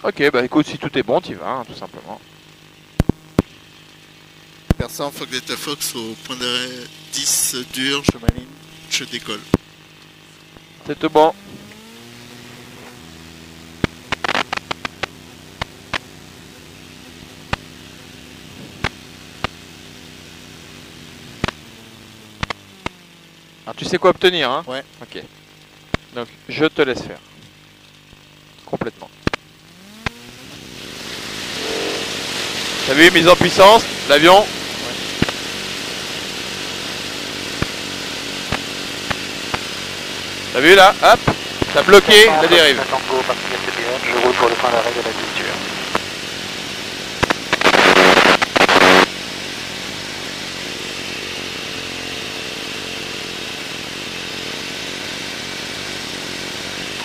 Ok, bah écoute, si tout est bon, t'y vas, hein, tout simplement. Persan, faut que Delta Fox au point d'arrêt 10 dur, je m'aligne, je décolle. C'est tout bon. Alors tu sais quoi obtenir, hein? Ouais. Ok. Donc je te laisse faire. Complètement. T'as vu, mise en puissance, l'avion? Ouais. T'as vu là? Hop, t'as bloqué la dérive. Je roule pour le point d'arrêt de la 10 dure.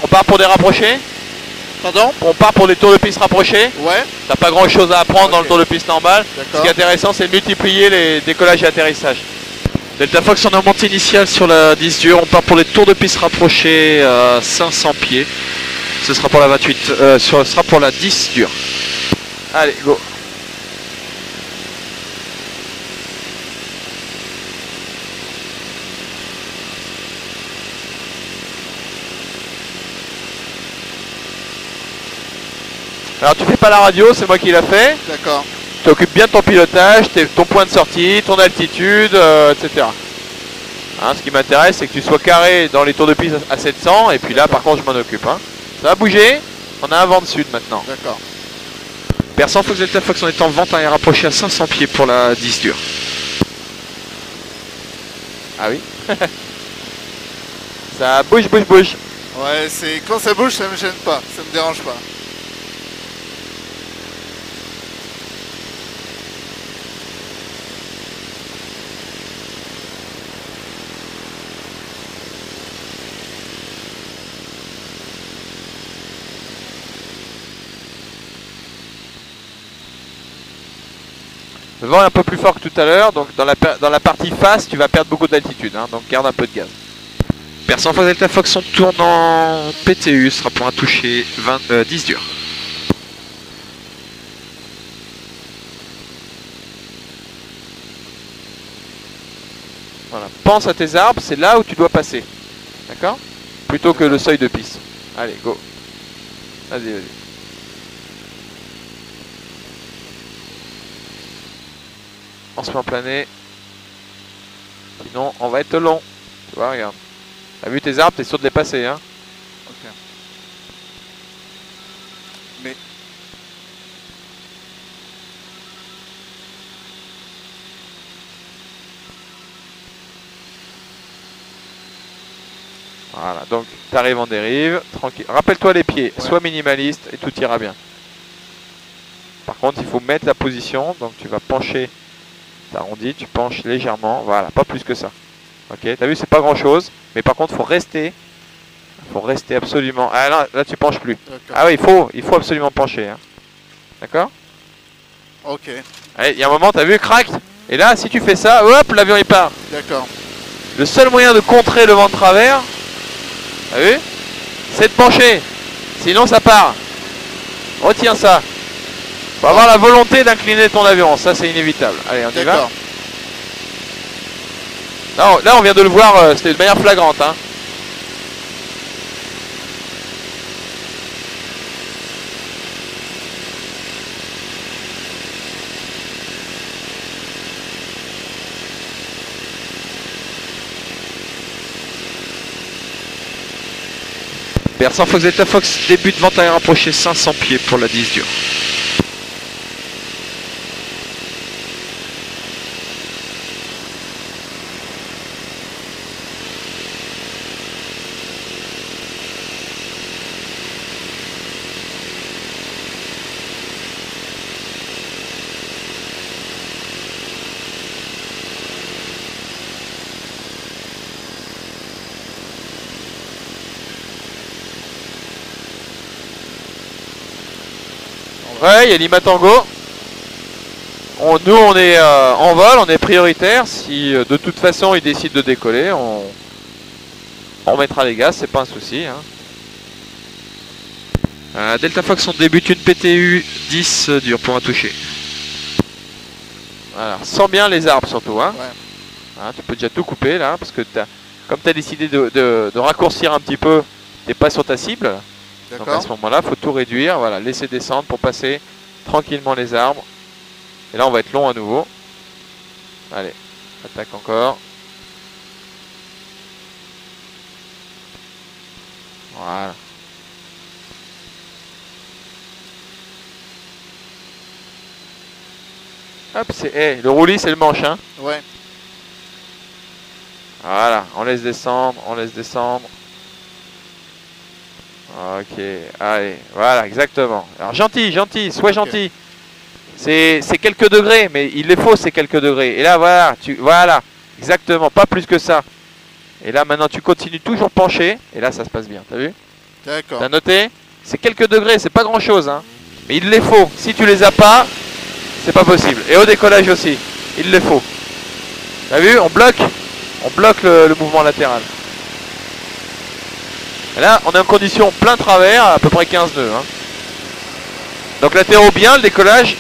On part pour des rapprochés? Pardon? On part pour des tours de piste rapprochés? Ouais. T'as pas grand chose à apprendre dans le tour de piste normal. Ce qui est D'accord. intéressant, c'est de multiplier les décollages et atterrissages. Delta Fox, on est en montée initiale sur la 10 dure. On part pour les tours de piste rapprochés à 500 pieds. Ce sera pour la 28, ce sera pour la 10 dure. Allez, go. Alors tu fais pas la radio, c'est moi qui l'a fait. D'accord. Tu occupes bien ton pilotage, ton point de sortie, ton altitude, etc. Hein, ce qui m'intéresse, c'est que tu sois carré dans les tours de piste à 700, et puis là, par contre, je m'en occupe. Hein. Ça va bouger. On a un vent de sud maintenant. D'accord. Persan Fox Delta Fox, on est en vente arrière rapprochée à 500 pieds pour la 10 dure. Ah oui. Ça bouge, bouge, bouge. Ouais, c'est quand ça bouge, ça me gêne pas, ça me dérange pas. Le vent est un peu plus fort que tout à l'heure, donc dans la partie face, tu vas perdre beaucoup d'altitude, hein, donc garde un peu de gaz. Persan Fox Delta Fox, on tourne en PTU, ce sera pour un toucher 10 dur. Voilà. Pense à tes arbres, c'est là où tu dois passer. D'accord? Plutôt que le seuil de piste. Allez, go. Vas-y, vas-y. On se met en plané. Sinon, on va être long. Tu vois, regarde. T'as vu tes arbres, t'es sûr de les passer, hein? Ok. Mais Voilà, donc tu arrives en dérive, tranquille. Rappelle-toi les pieds, Ouais. sois minimaliste et tout ira bien. Par contre, il faut mettre la position, donc tu vas pencher. T'arrondis, tu penches légèrement, voilà, pas plus que ça. Ok, t'as vu, c'est pas grand chose, mais par contre, faut rester absolument. Ah là tu penches plus. d'accord. Ah oui, il faut absolument pencher. Hein. D'accord? Ok, Allez, il y a un moment, t'as vu, crac. Et là, si tu fais ça, hop, l'avion il part. d'accord. Le seul moyen de contrer le vent de travers, t'as vu, c'est de pencher. Sinon, ça part. Retiens ça. Faut avoir la volonté d'incliner ton avion, ça c'est inévitable. Allez, on y va. D'accord. Là, on vient de le voir, c'était de manière flagrante. Hein. Persan Fox Delta Fox, début de vente arrière rapprochée 500 pieds pour la 10 dure. Ouais, il y a Lima Tango. Nous, on est en vol, on est prioritaire. Si de toute façon il décide de décoller, on mettra les gaz, c'est pas un souci. Hein. Delta Fox, on débute une PTU 10 dur pour un toucher. Voilà, sens bien les arbres surtout. Hein. Ouais. Hein, tu peux déjà tout couper là, parce que comme tu as décidé de raccourcir un petit peu, tu n'es pas sur ta cible. Donc à D'accord. ce moment-là, il faut tout réduire, voilà, laisser descendre pour passer tranquillement les arbres. Et là, on va être long à nouveau. Allez, attaque encore. Voilà. Hop, le roulis, c'est le manche, hein. Ouais. Voilà, on laisse descendre, on laisse descendre. Ok, allez, voilà, exactement. Alors gentil, gentil, sois gentil. C'est quelques degrés, mais il les faut ces quelques degrés. Et là, voilà, voilà, exactement, pas plus que ça. Et là, maintenant, tu continues toujours penché. Et là, ça se passe bien, t'as vu? D'accord. T'as noté? C'est quelques degrés, c'est pas grand chose, hein. Mais il les faut. Si tu les as pas, c'est pas possible. Et au décollage aussi, il les faut. T'as vu? On bloque le mouvement latéral. Et là, on est en condition plein travers, à peu près 15 nœuds. Hein. Donc latéraux bien, le décollage,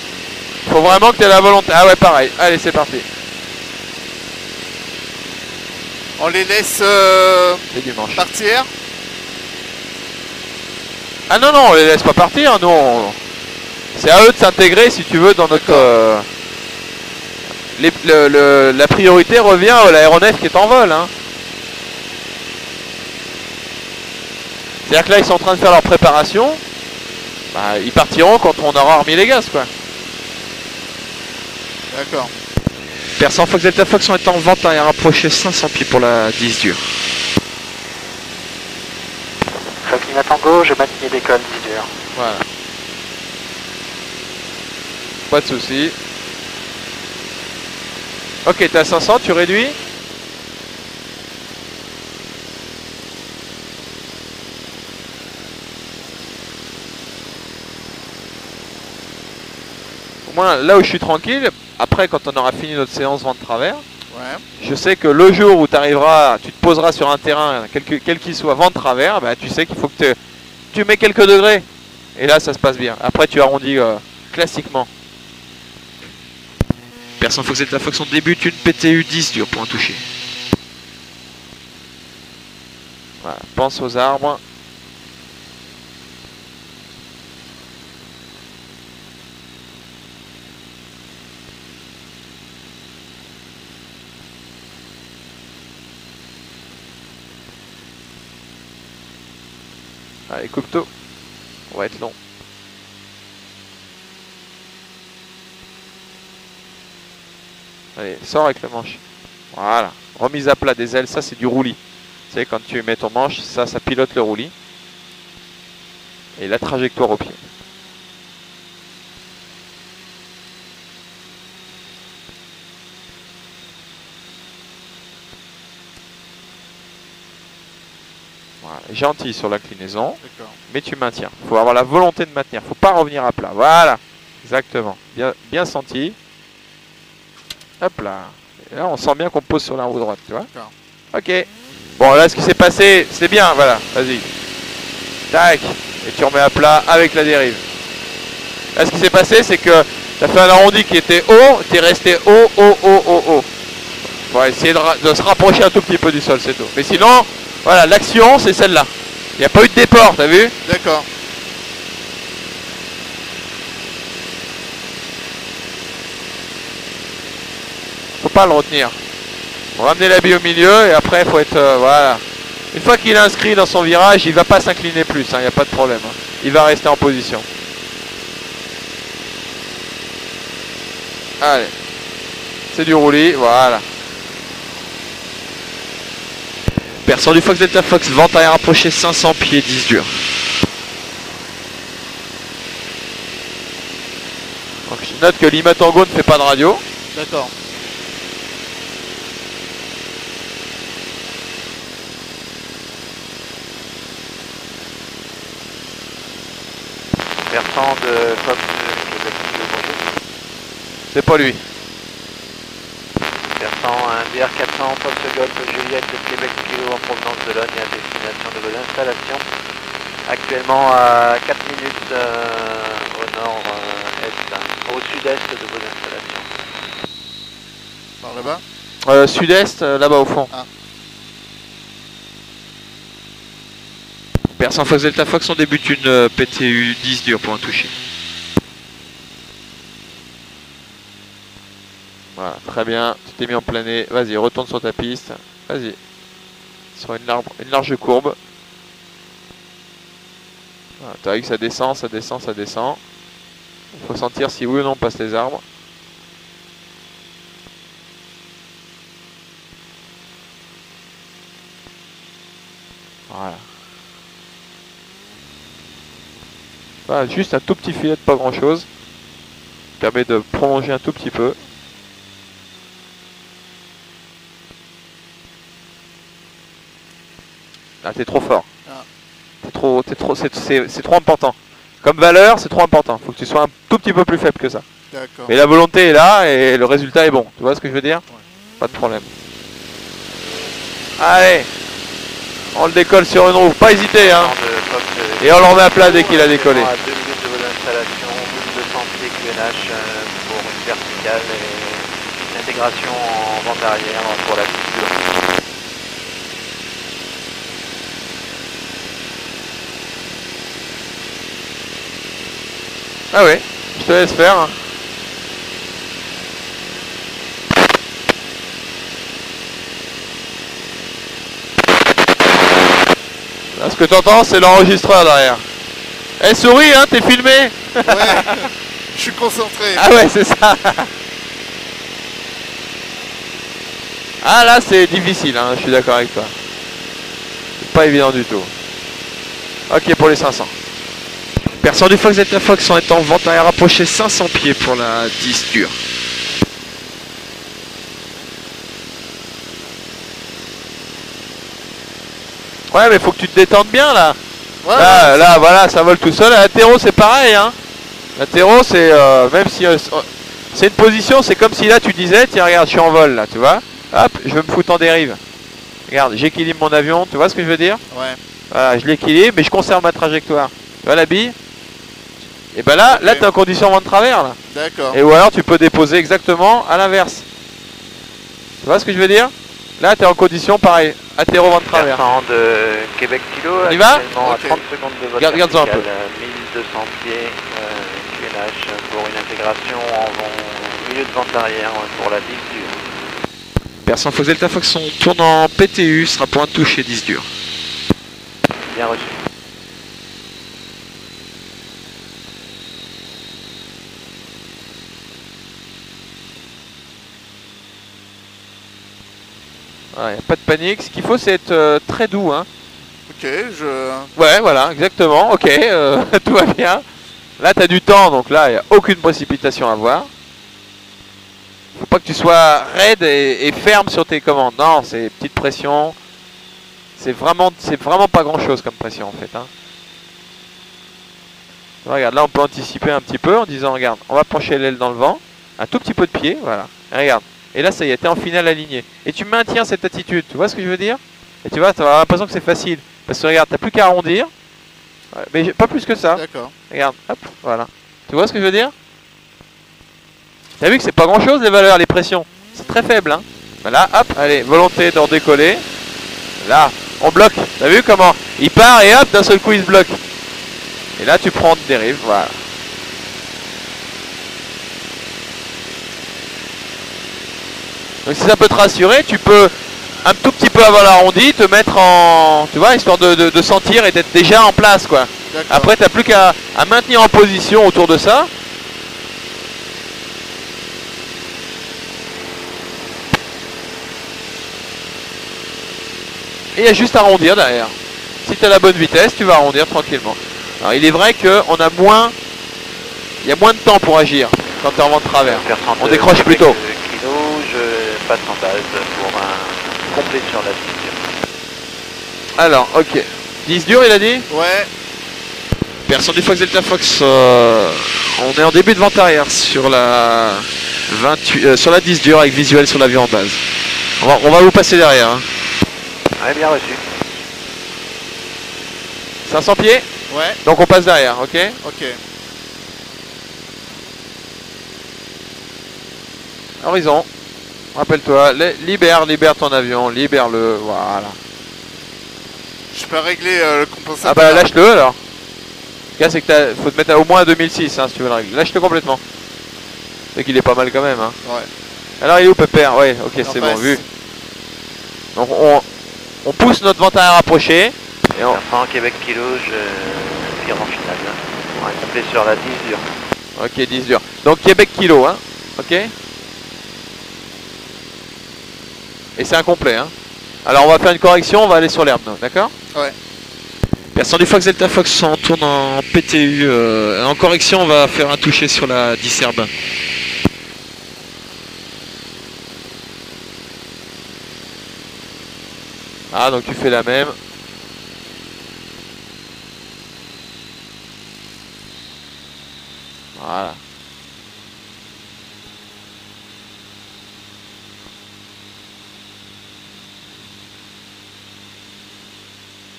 il faut vraiment que tu aies la volonté. Ah ouais, pareil. Allez, c'est parti. On les laisse C'est dimanche. partir. Ah non, non, on les laisse pas partir. Nous, c'est à eux de s'intégrer, si tu veux, dans notre... la priorité revient à l'aéronef qui est en vol. Hein. C'est-à-dire que là, ils sont en train de faire leur préparation. Bah, ils partiront quand on aura remis les gaz, quoi. D'accord. Persan Fox Delta Fox, on est en vente arrière approché 500 pieds pour la 10 dur. Fox Lima Tango, je maintiens décolle 10 dur. Voilà. Pas de soucis. Ok, t'es à 500, tu réduis. Au moins, là où je suis tranquille, après quand on aura fini notre séance vent de travers, Ouais. je sais que le jour où tu te poseras sur un terrain, quel qu'il soit, vent de travers, bah, tu sais qu'il faut que tu mets quelques degrés. Et là, ça se passe bien. Après, tu arrondis classiquement. Persan Fox Delta Fox, on débute une PTU 10 dur pour un toucher. Voilà, pense aux arbres. Allez, coupe tout. On va être long. Allez, sors avec le manche. Voilà. Remise à plat des ailes, ça c'est du roulis. Tu sais, quand tu mets ton manche, ça pilote le roulis. Et la trajectoire au pied. Voilà. Gentil sur l'inclinaison, D'accord. mais tu maintiens. Il faut avoir la volonté de maintenir. Il ne faut pas revenir à plat. Voilà. Exactement. Bien senti. Hop là. Et là, on sent bien qu'on pose sur la roue droite, tu vois. D'accord. Ok. Bon, là, ce qui s'est passé, c'est bien, voilà. Vas-y. Tac. Et tu remets à plat avec la dérive. Là, ce qui s'est passé, c'est que tu as fait un arrondi qui était haut, tu es resté haut, haut, haut, haut, haut. Faut essayer de se rapprocher un tout petit peu du sol, c'est tout. Mais sinon, voilà, l'action, c'est celle-là. Il n'y a pas eu de déport, t'as vu? D'accord. Faut pas le retenir. Faut ramener la bille au milieu et après il faut être voilà. Une fois qu'il est inscrit dans son virage, il va pas s'incliner plus, il n'y a pas de problème. Hein. Il va rester en position. Allez. C'est du roulis, voilà. Persan du Fox Delta Fox, vente arrière approché 500 pieds 10 dur. Donc je note que Lima Tango ne fait pas de radio. D'accord. Persan de Fox Québec Kilo, bonjour. C'est pas lui. Persan un DR400 Fox Golf Juliette Québec Kilo en provenance de Logne à destination de vos installations. Actif actuellement à 4 minutes au nord-est, au sud-est de vos installations. Par là-bas. Sud-est, là-bas au fond. Ah. Persan Fox Delta Fox, on débute une PTU 10 dur pour un toucher. Voilà, très bien. Tu t'es mis en plané. Vas-y, retourne sur ta piste. Vas-y. Sur une large courbe. Voilà, tu as vu que ça descend, ça descend, ça descend. Il faut sentir si oui ou non on passe les arbres. Voilà. Voilà, juste un tout petit filet de pas grand chose. Permet de prolonger un tout petit peu. Ah, t'es trop fort. Ah. C'est trop important. Comme valeur, c'est trop important. Faut que tu sois un tout petit peu plus faible que ça. D'accord. Mais la volonté est là et le résultat est bon. Tu vois ce que je veux dire? Ouais. Pas de problème. Allez, on le décolle sur une roue. Pas hésiter, hein. Et on le remet à plat dès qu'il a décollé. À 2 minutes de vos installations, 1200 pieds QNH pour une verticale et une intégration en vente arrière pour la figure. Ah ouais, je te laisse faire. Hein. Là, ce que tu entends, c'est l'enregistreur derrière. Eh, souris, hein, t'es filmé. Ouais, je suis concentré. Ah ouais, c'est ça. Ah là, c'est difficile, hein, je suis d'accord avec toi. C'est pas évident du tout. Ok, pour les 500. Persan du Fox Delta Fox, on est en vente arrière rapprochée 500 pieds pour la 10 dure. Ouais, mais faut que tu te détendes bien là. Ouais, Là, voilà, ça vole tout seul. À l'attéro, c'est pareil, hein. L'attéro, c'est même si c'est une position, c'est comme si là tu disais, tiens, regarde, je suis en vol là, tu vois. Hop, je vais me foutre en dérive. Regarde, j'équilibre mon avion, tu vois ce que je veux dire? ouais. Voilà, je l'équilibre, mais je conserve ma trajectoire. Tu vois la bille? Et ben là, Ok. là, t'es en condition vent de travers là. D'accord. Et ou alors tu peux déposer exactement à l'inverse. Tu vois ce que je veux dire? Là, t'es en condition pareil, attéro vent de travers. Persan de Québec Kilo, On y va? actuellement Ok. à 30 secondes de votre Regarde-en un peu. 1200 pieds QNH pour une intégration en milieu de vente arrière pour la 10 dure. Persan Fox Delta Fox, on tourne en PTU, sera pour un toucher 10 dur. Bien reçu. Ouais, y a pas de panique. Ce qu'il faut, c'est être très doux, hein. Ok, je... Ouais, voilà, exactement. Ok, tout va bien. Là, tu as du temps, donc là, il n'y a aucune précipitation à voir. Faut pas que tu sois raide et ferme sur tes commandes. Non, c'est petite pression. C'est vraiment pas grand chose comme pression en fait. Hein. Regarde, là on peut anticiper un petit peu en disant, regarde, on va pencher l'aile dans le vent. Un tout petit peu de pied, voilà. Et regarde. Et là, ça y est, t'es en finale alignée. Et tu maintiens cette attitude, tu vois ce que je veux dire? Et tu vois, tu vas avoir l'impression que c'est facile. Parce que regarde, t'as plus qu'à arrondir. Ouais, mais pas plus que ça. D'accord. Regarde, hop, voilà. Tu vois ce que je veux dire? T'as vu que c'est pas grand chose les valeurs, les pressions. C'est très faible, hein. Voilà, hop, allez, volonté d'en décoller. Là, on bloque. T'as vu comment? Il part et hop, d'un seul coup il se bloque. Et là tu prends de dérive, voilà. Donc si ça peut te rassurer, tu peux un tout petit peu avant l'arrondi te mettre en... Tu vois, histoire de sentir et d'être déjà en place, quoi. D'accord. Après, t'as plus qu'à maintenir en position autour de ça. Et il y a juste à arrondir derrière. Si tu as la bonne vitesse, tu vas arrondir tranquillement. Alors il est vrai qu'on a moins... Il y a moins de temps pour agir quand tu es en vent de travers. Persan On de décroche plus Québec tôt. Kilo, je passe en base pour un complet sur la 10 dure. Alors, ok. 10 dur, il a dit? Ouais, Persan du Fox Delta Fox, on est en début de vente arrière sur la 28, sur la 10 dure avec visuel sur l'avion en base. On va vous passer derrière. Hein. Ouais, bien reçu. 500 pieds? Ouais, Donc on passe derrière, ok? ok. Horizon. Rappelle-toi, libère ton avion, libère-le, voilà. Je peux régler le compensateur. Ah bah lâche-le alors. Le cas c'est que faut te mettre à au moins à 2006 hein, si tu veux le régler. Lâche-le complètement. C'est qu'il est pas mal quand même hein. Ouais. Alors il est où Pépère? Ouais, ok, En c'est face. bon, vu. Donc on pousse notre vent arrière rapproché. Et on... Enfin, Québec Kilo, je tire en finale. On va taper sur la 10 dure. Ok, 10 dur. Donc Québec Kilo, hein. Ok. Et c'est incomplet, hein. Alors on va faire une correction, on va aller sur l'herbe, d'accord? Ouais. Personne du Fox Delta Fox, on tourne en PTU. En correction, on va faire un toucher sur la 10 herbe. Ah, donc tu fais la même. Voilà.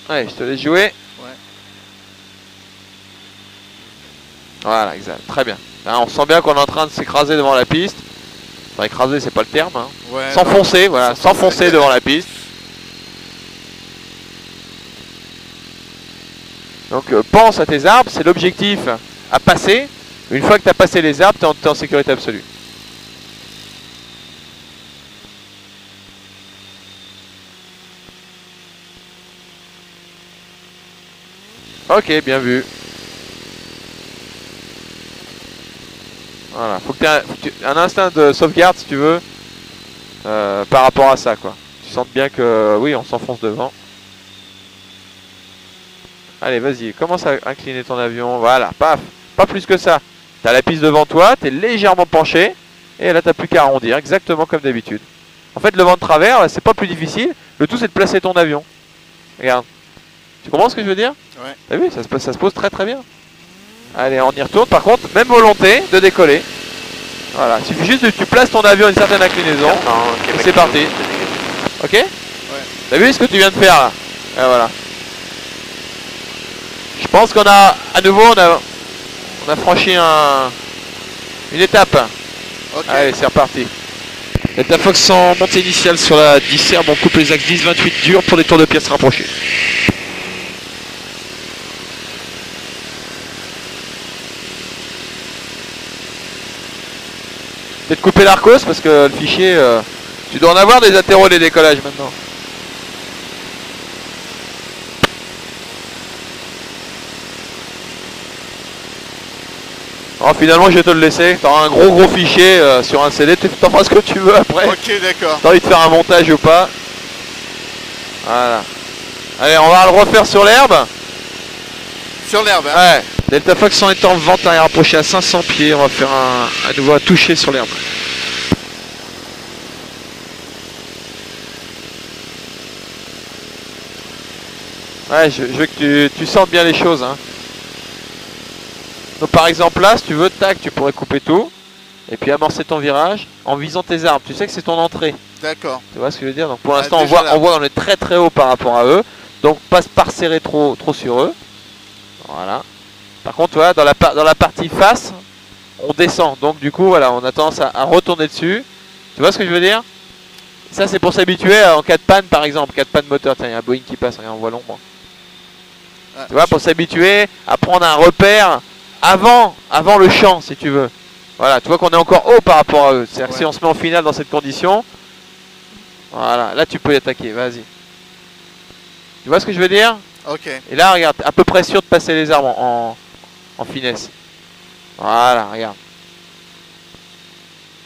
Allez, je te laisse jouer. Ouais. Voilà, exact. Très bien. Là, on sent bien qu'on est en train de s'écraser devant la piste. Enfin, écraser, c'est pas le terme. Hein. Ouais. S'enfoncer, voilà, s'enfoncer devant la piste. Donc, pense à tes arbres, c'est l'objectif à passer. Une fois que tu as passé les arbres, tu es en sécurité absolue. Ok, bien vu. Voilà, faut que tu aies un instinct de sauvegarde si tu veux par rapport à ça quoi. Tu sens bien que oui, on s'enfonce devant. Allez, vas-y, commence à incliner ton avion. Voilà, paf, pas plus que ça. T'as la piste devant toi, t'es légèrement penché et là t'as plus qu'à arrondir, exactement comme d'habitude. En fait, le vent de travers, c'est pas plus difficile. Le tout, c'est de placer ton avion. Regarde. Tu comprends ce que je veux dire? Ouais. T'as vu, ça se pose très très bien. Allez, on y retourne. Par contre, même volonté de décoller. Voilà, il suffit juste que tu places ton avion à une certaine inclinaison. Et c'est parti. Ok? Ouais. T'as vu ce que tu viens de faire là? Et voilà. Je pense qu'on a, à nouveau, on a franchi une étape. Ok. Allez, c'est reparti. Delta Fox en montée initiale sur la 10 herbe, on coupe les axes 10-28 durs pour des tours de pièces rapprochés. Peut-être couper l'Arcos parce que le fichier, tu dois en avoir des atterros et des décollages maintenant. Oh, finalement, je vais te le laisser. Tu auras un gros fichier sur un CD. Tu t'en feras ce que tu veux après. Ok, d'accord. T'as envie de faire un montage ou pas? Voilà. Allez, on va le refaire sur l'herbe. Sur l'herbe, hein. Ouais. Delta Fox en étant en vente arrière approché à 500 pieds, on va faire à nouveau un toucher sur l'herbe. Ouais, je veux que tu sentes bien les choses. Hein. Donc par exemple là, si tu veux, tac, tu pourrais couper tout. Et puis amorcer ton virage en visant tes arbres. Tu sais que c'est ton entrée. D'accord. Tu vois ce que je veux dire? Donc pour Ah, l'instant, déjà là. on voit on est très haut par rapport à eux. Donc pas se serrer trop sur eux. Voilà. Par contre, tu vois, dans la partie face, on descend. Donc du coup, voilà, on a tendance à retourner dessus. Tu vois ce que je veux dire? Ça, c'est pour s'habituer en cas de panne, par exemple. Cas de panne moteur. Tiens, il y a un Boeing qui passe, regarde, on voit l'ombre. Ah, Tu vois, pour s'habituer à prendre un repère avant le champ, si tu veux. Voilà, tu vois qu'on est encore haut par rapport à eux. C'est-à-dire que si on se met en finale dans cette condition, voilà, là tu peux y attaquer, vas-y. Tu vois ce que je veux dire? Ok. Et là, regarde, à peu près sûr de passer les arbres en finesse. Voilà, regarde.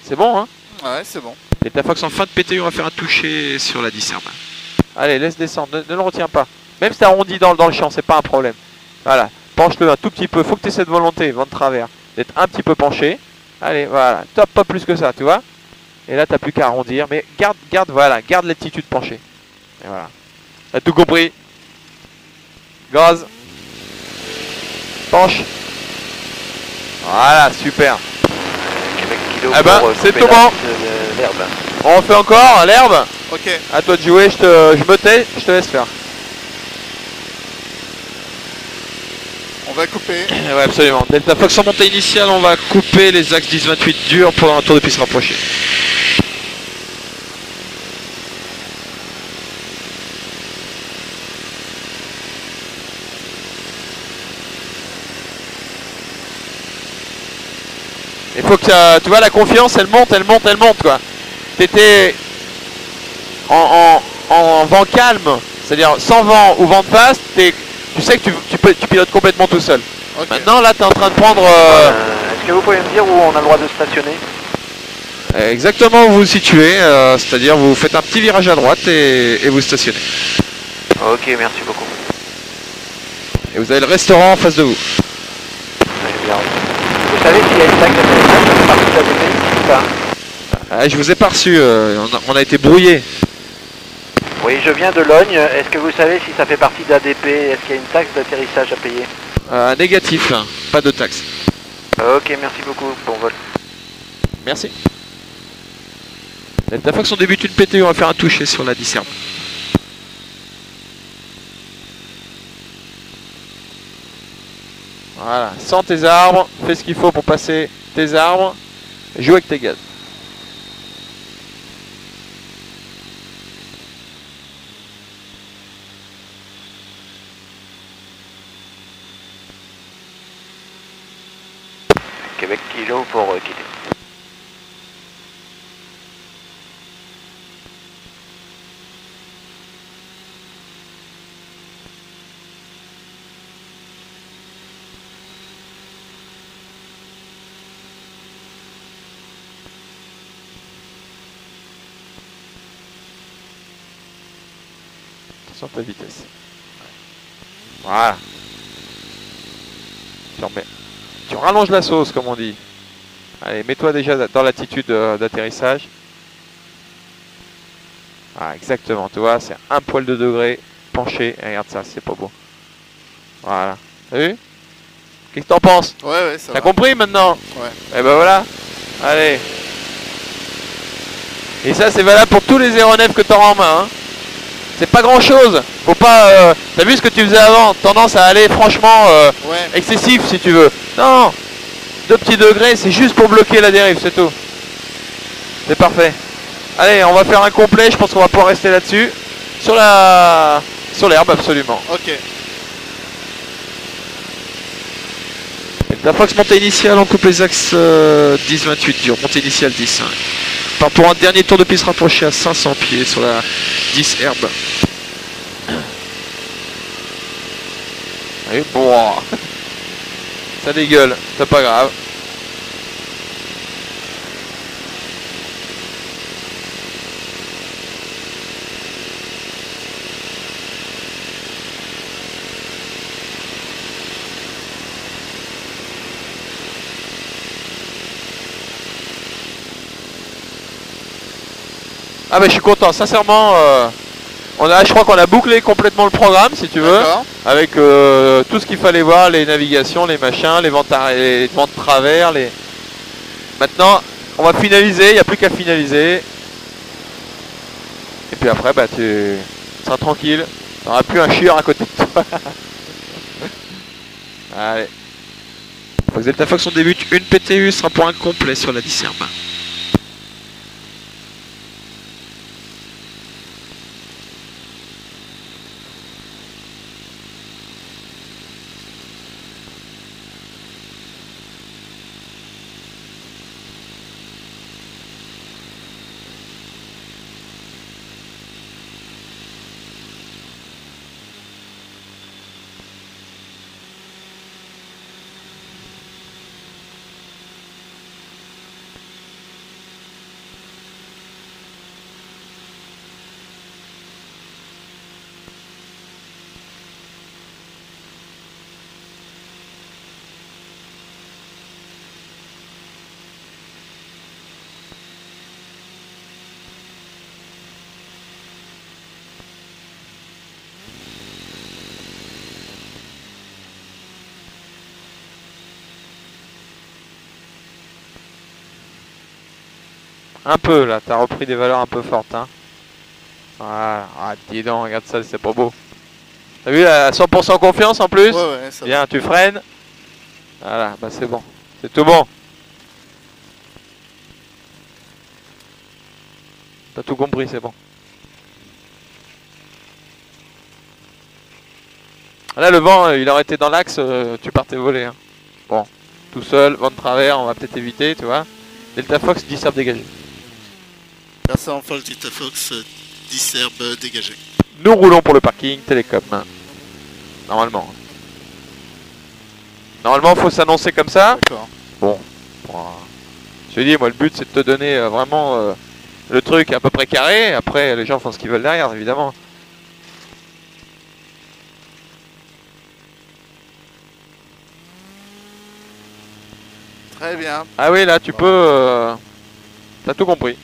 C'est bon, hein? Ouais, c'est bon. Delta Fox Fox en fin de PTU, on va faire un toucher sur la 10 herbe. Allez, laisse descendre, ne le retiens pas. Même si t'es arrondi dans le champ, c'est pas un problème. Voilà, penche-le un tout petit peu. Faut que tu aies cette volonté, vent de travers, d'être un petit peu penché. Allez, voilà, top, pas plus que ça, tu vois. Et là, t'as plus qu'à arrondir. Mais garde l'attitude penchée. Et voilà. T'as tout compris. Gaz. Penche. Voilà, super. Québec Kilo Ah bah, pour c'est couper tout bon. l'herbe. On refait encore l'herbe. Ok. À toi de jouer, je me tais, je te laisse faire. On va couper. Ouais, absolument. Delta Fox en montée initiale, on va couper les axes 10-28 durs pour un tour de piste rapproché. Il faut que tu vois, la confiance, elle monte, elle monte, elle monte, quoi. T'étais en vent calme, c'est-à-dire sans vent ou vent de face, tu sais que tu pilotes complètement tout seul. Ok. Maintenant, là, tu es en train de prendre... Est-ce que vous pouvez me dire où on a le droit de stationner? Exactement où vous vous situez, c'est-à-dire vous faites un petit virage à droite et vous stationnez. Ok, merci beaucoup. Et vous avez le restaurant en face de vous. Très bien. Vous savez s'il y a une taxe d'atterrissage sur partie de la DP ou pas? Ah, je vous ai pas reçu, on a été brouillé. Oui, je viens de Logne. Est-ce que vous savez si ça fait partie de l'ADP? Est-ce qu'il y a une taxe d'atterrissage à payer? Négatif, là, pas de taxe. Ok, merci beaucoup. Bon vol. Merci. Delta Fox, on débute une PTU, on va faire un toucher sur la discerne. Voilà, sens tes arbres, fais ce qu'il faut pour passer tes arbres, joue avec tes gaz. Québec Kilo pour quitter. Attention à ta vitesse. Voilà. Tu rallonges la sauce, comme on dit. Allez, mets-toi déjà dans l'attitude d'atterrissage. Ah, exactement, tu vois, c'est un poil de degré penché. Et regarde ça, c'est pas beau. Voilà. T'as vu? Qu'est-ce que t'en penses? Ouais, ça T'as va. compris maintenant? Ouais. Et ben voilà. Allez. Et ça, c'est valable pour tous les aéronefs que t'auras en main. Hein. C'est pas grand chose. Faut pas. T'as vu ce que tu faisais avant? Tendance à aller franchement Ouais. excessif si tu veux. Non. 2 petits degrés, c'est juste pour bloquer la dérive, c'est tout. C'est parfait. Allez, on va faire un complet. Je pense qu'on va pouvoir rester là-dessus. Sur l'herbe, absolument. Ok. La Fox montée initiale, on coupe les axes 10-28 durs, montée initiale 10. Part pour un dernier tour de piste rapproché à 500 pieds sur la 10 herbe. Et bon. Ça dégueule, c'est pas grave. Ah bah je suis content, sincèrement, je crois qu'on a bouclé complètement le programme si tu veux, D'accord. avec tout ce qu'il fallait voir, les navigations, les machins, les vents de travers, Maintenant, on va finaliser, il n'y a plus qu'à finaliser. Et puis après, bah tu seras tranquille, tu n'auras plus un chieur à côté de toi. Allez. Fox Delta Fox, on débute une PTU, sera pour un complet sur la 10 herbe. Un peu là, t'as repris des valeurs un peu fortes. Hein. Voilà, ah, dis donc, regarde ça, c'est pas beau. T'as vu, à 100% confiance en plus. Ouais, ça va. Bien, tu freines. Voilà, bah c'est bon. C'est tout bon. T'as tout compris, c'est bon. Là, le vent, il aurait été dans l'axe, tu partais voler. Hein. Bon, tout seul, vent de travers, on va peut-être éviter, tu vois. Delta Fox, 10 herbes dégagées. Personne en folle, Delta Fox, 10 herbes dégagées. Nous roulons pour le parking Télécom. Normalement. Normalement, faut s'annoncer comme ça. D'accord. Bon, je te dis, moi, le but, c'est de te donner vraiment le truc à peu près carré. Après, les gens font ce qu'ils veulent derrière, évidemment. Très bien. Ah oui, là, tu peux... t'as tout compris.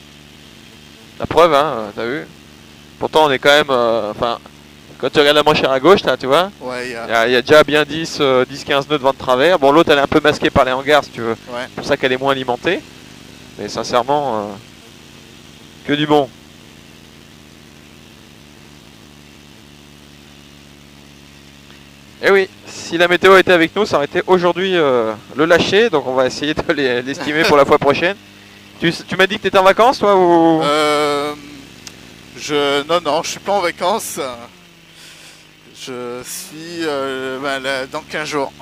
La preuve, hein, t'as vu. Pourtant, on est quand même... Enfin, quand tu regardes la manchère à gauche, là, tu vois, Ouais, il y a déjà bien 10-15 nœuds de vent de travers. Bon, l'autre, elle est un peu masquée par les hangars, si tu veux. ouais. C'est pour ça qu'elle est moins alimentée. Mais sincèrement, que du bon. Et oui, si la météo était avec nous, ça aurait été aujourd'hui le lâcher. Donc on va essayer de l'estimer pour la fois prochaine. Tu m'as dit que tu étais en vacances, toi ou... Non, je suis pas en vacances. Je suis là, dans 15 jours.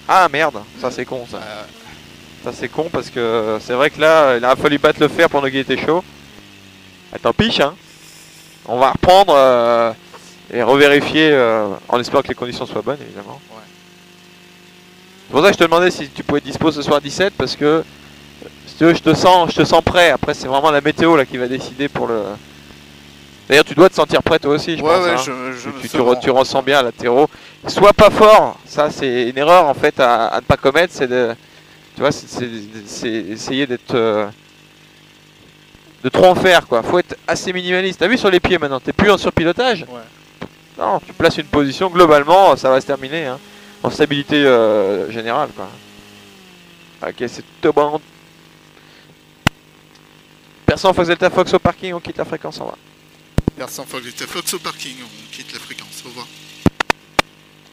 Ah merde, ça c'est con ça. Ça c'est con parce que c'est vrai que là, il a fallu battre le fer pendant qu'il était chaud. Ah, tant pis, hein. On va reprendre et revérifier en espérant que les conditions soient bonnes, évidemment. Ouais. C'est pour ça que je te demandais si tu pouvais être dispo ce soir 17 parce que si tu veux, je te sens prêt. Après, c'est vraiment la météo là qui va décider pour le. D'ailleurs, tu dois te sentir prêt toi aussi, je pense. Ouais, Hein. je me Tu sens bon. ressens bien latéraux. Sois pas fort. Ça, c'est une erreur en fait à ne pas commettre. C'est de, tu vois, c'est essayer d'être de trop en faire quoi. Faut être assez minimaliste. T'as vu sur les pieds maintenant, t'es plus en surpilotage. Ouais. Non, tu places une position. Globalement, ça va se terminer hein, en stabilité générale quoi. Ok, c'est tout bon. Personne Fox Delta Fox au parking, on quitte la fréquence, au revoir. Personne en folle, Delta Fox au parking, on quitte la fréquence, au revoir.